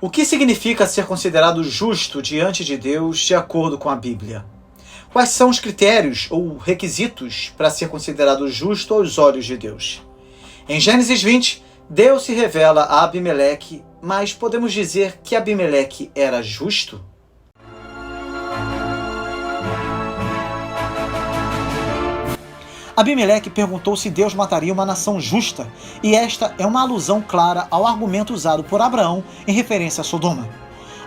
O que significa ser considerado justo diante de Deus de acordo com a Bíblia? Quais são os critérios ou requisitos para ser considerado justo aos olhos de Deus? Em Gênesis 20, Deus se revela a Abimeleque, mas podemos dizer que Abimeleque era justo? Abimeleque perguntou se Deus mataria uma nação justa, e esta é uma alusão clara ao argumento usado por Abraão em referência a Sodoma.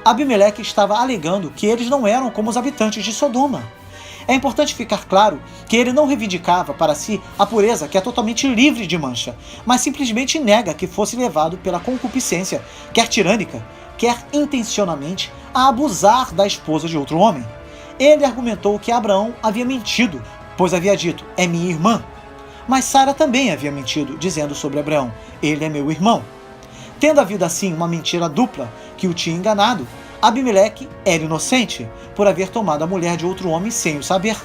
Abimeleque estava alegando que eles não eram como os habitantes de Sodoma. É importante ficar claro que ele não reivindicava para si a pureza que é totalmente livre de mancha, mas simplesmente nega que fosse levado pela concupiscência, quer tirânica, quer intencionalmente, a abusar da esposa de outro homem. Ele argumentou que Abraão havia mentido, pois havia dito, é minha irmã. Mas Sara também havia mentido, dizendo sobre Abraão, ele é meu irmão. Tendo havido assim uma mentira dupla que o tinha enganado, Abimeleque era inocente, por haver tomado a mulher de outro homem sem o saber.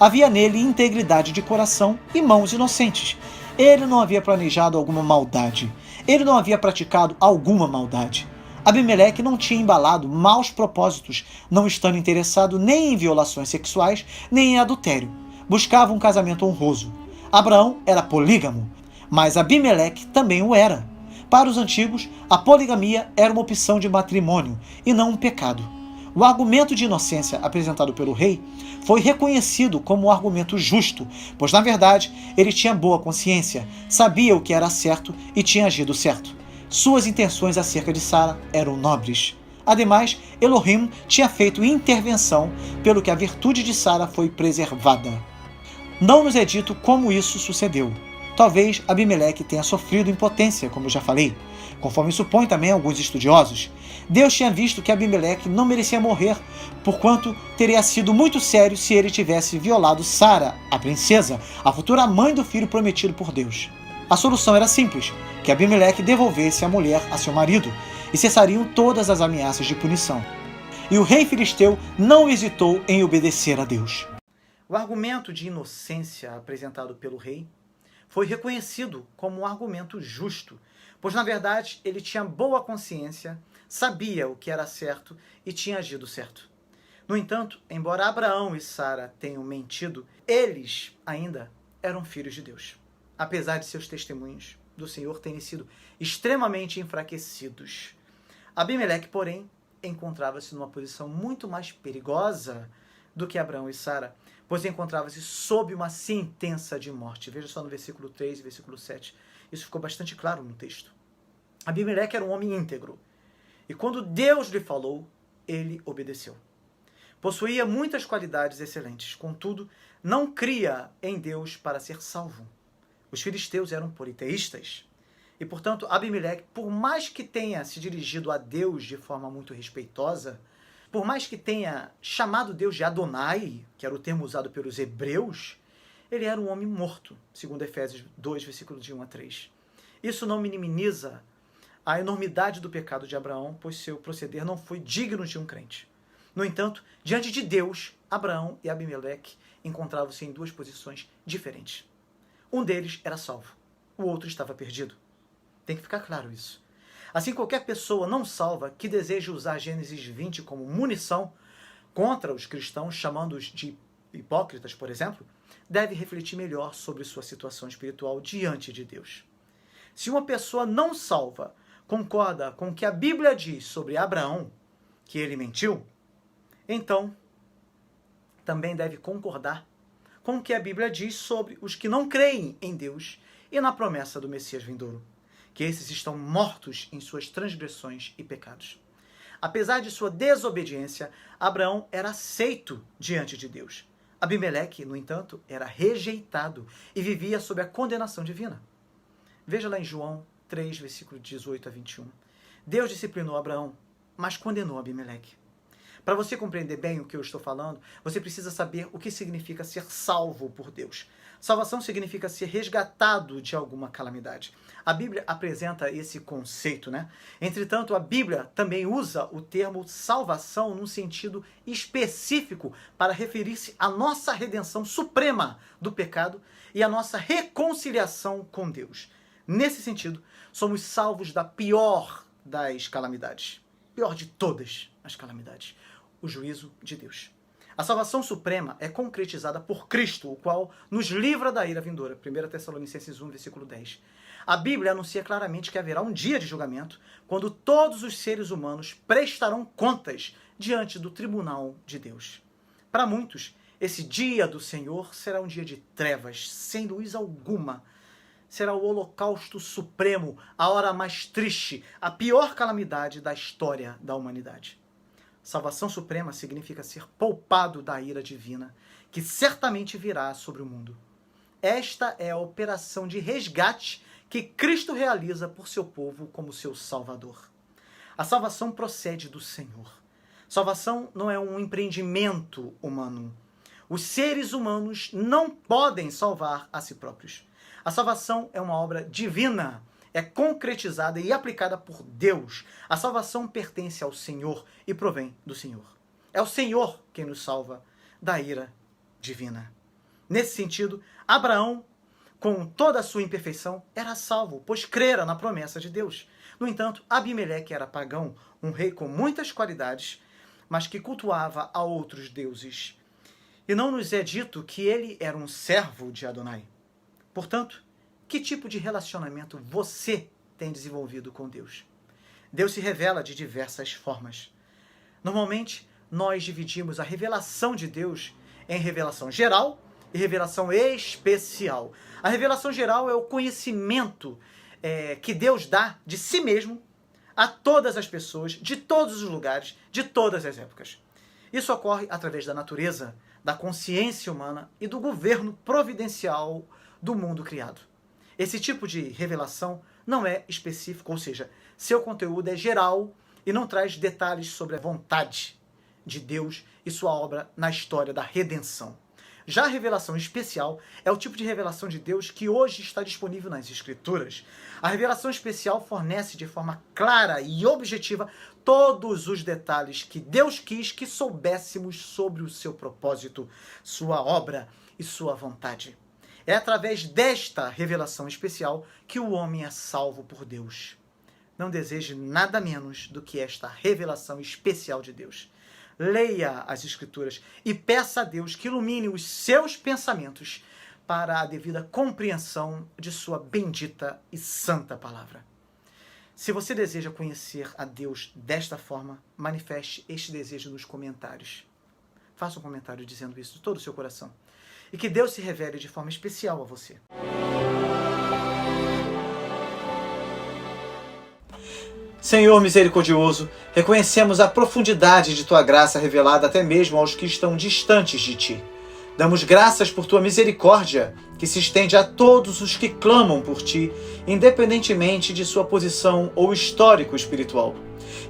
Havia nele integridade de coração e mãos inocentes. Ele não havia planejado alguma maldade. Ele não havia praticado alguma maldade. Abimeleque não tinha embalado maus propósitos, não estando interessado nem em violações sexuais, nem em adultério. Buscava um casamento honroso. Abraão era polígamo, mas Abimeleque também o era. Para os antigos, a poligamia era uma opção de matrimônio e não um pecado. O argumento de inocência apresentado pelo rei foi reconhecido como um argumento justo, pois na verdade ele tinha boa consciência, sabia o que era certo e tinha agido certo. Suas intenções acerca de Sara eram nobres. Ademais, Elohim tinha feito intervenção, pelo que a virtude de Sara foi preservada. Não nos é dito como isso sucedeu. Talvez Abimeleque tenha sofrido impotência, como já falei, conforme supõem também alguns estudiosos. Deus tinha visto que Abimeleque não merecia morrer, porquanto teria sido muito sério se ele tivesse violado Sara, a princesa, a futura mãe do filho prometido por Deus. A solução era simples, que Abimeleque devolvesse a mulher a seu marido, e cessariam todas as ameaças de punição. E o rei filisteu não hesitou em obedecer a Deus. O argumento de inocência apresentado pelo rei foi reconhecido como um argumento justo, pois na verdade ele tinha boa consciência, sabia o que era certo e tinha agido certo. No entanto, embora Abraão e Sara tenham mentido, eles ainda eram filhos de Deus, apesar de seus testemunhos do Senhor terem sido extremamente enfraquecidos. Abimeleque, porém, encontrava-se numa posição muito mais perigosa do que Abraão e Sara, pois encontrava-se sob uma sentença de morte. Veja só no versículo 3 e versículo 7. Isso ficou bastante claro no texto. Abimeleque era um homem íntegro, e quando Deus lhe falou, ele obedeceu. Possuía muitas qualidades excelentes, contudo, não cria em Deus para ser salvo. Os filisteus eram politeístas, e portanto Abimeleque, por mais que tenha se dirigido a Deus de forma muito respeitosa, por mais que tenha chamado Deus de Adonai, que era o termo usado pelos hebreus, ele era um homem morto, segundo Efésios 2, versículos de 1 a 3. Isso não minimiza a enormidade do pecado de Abraão, pois seu proceder não foi digno de um crente. No entanto, diante de Deus, Abraão e Abimeleque encontravam-se em duas posições diferentes. Um deles era salvo, o outro estava perdido. Tem que ficar claro isso. Assim, qualquer pessoa não salva que deseja usar Gênesis 20 como munição contra os cristãos, chamando-os de hipócritas, por exemplo, deve refletir melhor sobre sua situação espiritual diante de Deus. Se uma pessoa não salva concorda com o que a Bíblia diz sobre Abraão, que ele mentiu, então também deve concordar com o que a Bíblia diz sobre os que não creem em Deus e na promessa do Messias vindouro, que esses estão mortos em suas transgressões e pecados. Apesar de sua desobediência, Abraão era aceito diante de Deus. Abimeleque, no entanto, era rejeitado e vivia sob a condenação divina. Veja lá em João 3, versículo 18 a 21. Deus disciplinou Abraão, mas condenou Abimeleque. Para você compreender bem o que eu estou falando, você precisa saber o que significa ser salvo por Deus. Salvação significa ser resgatado de alguma calamidade. A Bíblia apresenta esse conceito, né? Entretanto, a Bíblia também usa o termo salvação num sentido específico para referir-se à nossa redenção suprema do pecado e à nossa reconciliação com Deus. Nesse sentido, somos salvos da pior das calamidades. pior de todas as calamidades, o juízo de Deus. A salvação suprema é concretizada por Cristo, o qual nos livra da ira vindoura. 1 Tessalonicenses 1, versículo 10. A Bíblia anuncia claramente que haverá um dia de julgamento, quando todos os seres humanos prestarão contas diante do tribunal de Deus. Para muitos, esse dia do Senhor será um dia de trevas, sem luz alguma. Será o holocausto supremo, a hora mais triste, a pior calamidade da história da humanidade. Salvação suprema significa ser poupado da ira divina, que certamente virá sobre o mundo. Esta é a operação de resgate que Cristo realiza por seu povo como seu Salvador. A salvação procede do Senhor. Salvação não é um empreendimento humano. Os seres humanos não podem salvar a si próprios. A salvação é uma obra divina, é concretizada e aplicada por Deus. A salvação pertence ao Senhor e provém do Senhor. É o Senhor quem nos salva da ira divina. Nesse sentido, Abraão, com toda a sua imperfeição, era salvo, pois crera na promessa de Deus. No entanto, Abimeleque era pagão, um rei com muitas qualidades, mas que cultuava a outros deuses. E não nos é dito que ele era um servo de Adonai. Portanto, que tipo de relacionamento você tem desenvolvido com Deus? Deus se revela de diversas formas. Normalmente, nós dividimos a revelação de Deus em revelação geral e revelação especial. A revelação geral é o conhecimento que Deus dá de si mesmo a todas as pessoas, de todos os lugares, de todas as épocas. Isso ocorre através da natureza, da consciência humana e do governo providencial do mundo criado. Esse tipo de revelação não é específico, ou seja, seu conteúdo é geral e não traz detalhes sobre a vontade de Deus e sua obra na história da redenção. Já a revelação especial é o tipo de revelação de Deus que hoje está disponível nas Escrituras. A revelação especial fornece de forma clara e objetiva todos os detalhes que Deus quis que soubéssemos sobre o seu propósito, sua obra e sua vontade. É através desta revelação especial que o homem é salvo por Deus. Não deseje nada menos do que esta revelação especial de Deus. Leia as Escrituras e peça a Deus que ilumine os seus pensamentos para a devida compreensão de sua bendita e santa palavra. Se você deseja conhecer a Deus desta forma, manifeste este desejo nos comentários. Faça um comentário dizendo isso de todo o seu coração. E que Deus se revele de forma especial a você. Senhor misericordioso, reconhecemos a profundidade de Tua graça revelada até mesmo aos que estão distantes de Ti. Damos graças por Tua misericórdia, que se estende a todos os que clamam por Ti, independentemente de sua posição ou histórico espiritual.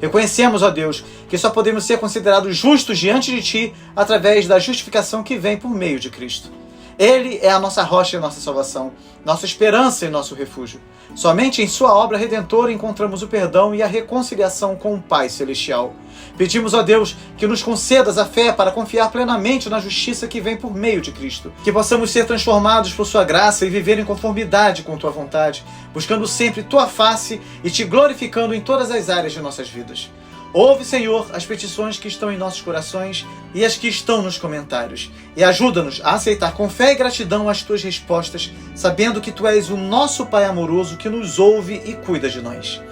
Reconhecemos, ó Deus, que só podemos ser considerados justos diante de Ti através da justificação que vem por meio de Cristo. Ele é a nossa rocha e nossa salvação, nossa esperança e nosso refúgio. Somente em sua obra redentora encontramos o perdão e a reconciliação com o Pai Celestial. Pedimos, ó Deus, que nos concedas a fé para confiar plenamente na justiça que vem por meio de Cristo. Que possamos ser transformados por sua graça e viver em conformidade com tua vontade, buscando sempre tua face e te glorificando em todas as áreas de nossas vidas. Ouve, Senhor, as petições que estão em nossos corações e as que estão nos comentários. E ajuda-nos a aceitar com fé e gratidão as tuas respostas, sabendo que tu és o nosso Pai amoroso que nos ouve e cuida de nós.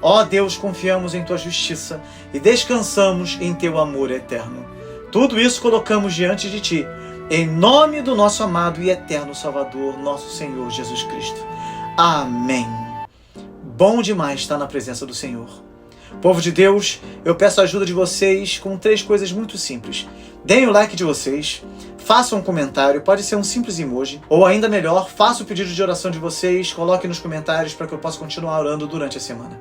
Ó Deus, confiamos em tua justiça e descansamos em teu amor eterno. Tudo isso colocamos diante de ti, em nome do nosso amado e eterno Salvador, nosso Senhor Jesus Cristo. Amém. Bom demais estar na presença do Senhor. Povo de Deus, eu peço a ajuda de vocês com 3 coisas muito simples. Deem o like de vocês, façam um comentário, pode ser um simples emoji, ou ainda melhor, faça o pedido de oração de vocês, coloquem nos comentários para que eu possa continuar orando durante a semana.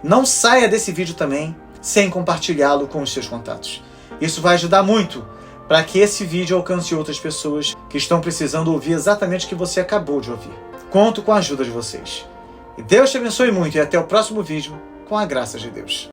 Não saia desse vídeo também sem compartilhá-lo com os seus contatos. Isso vai ajudar muito para que esse vídeo alcance outras pessoas que estão precisando ouvir exatamente o que você acabou de ouvir. Conto com a ajuda de vocês. E Deus te abençoe muito e até o próximo vídeo, com a graça de Deus.